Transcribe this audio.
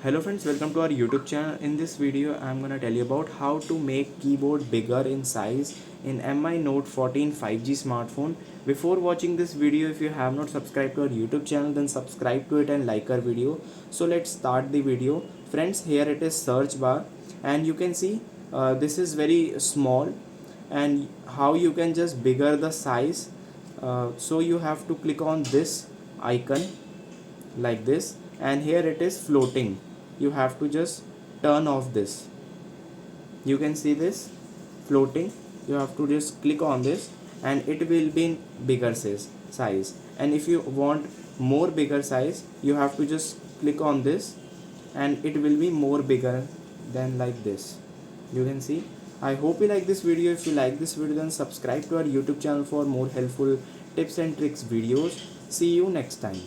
Hello friends, welcome to our YouTube channel. In this video I'm gonna tell you about how to make keyboard bigger in size in Mi Note 14 5G smartphone. Before watching this video, if you have not subscribed to our YouTube channel, then subscribe to it and like our video. So let's start the video. Friends, here it is search bar, and you can see this is very small, and how you can just bigger the size. So you have to click on this icon like this, and here it is floating. You have to just turn off this. You can see this floating. You have to just click on this and it will be in bigger size. And if you want more bigger size, you have to just click on this and it will be more bigger than like this. You can see. I hope you like this video. If you like this video, then subscribe to our YouTube channel for more helpful tips and tricks videos. See you next time.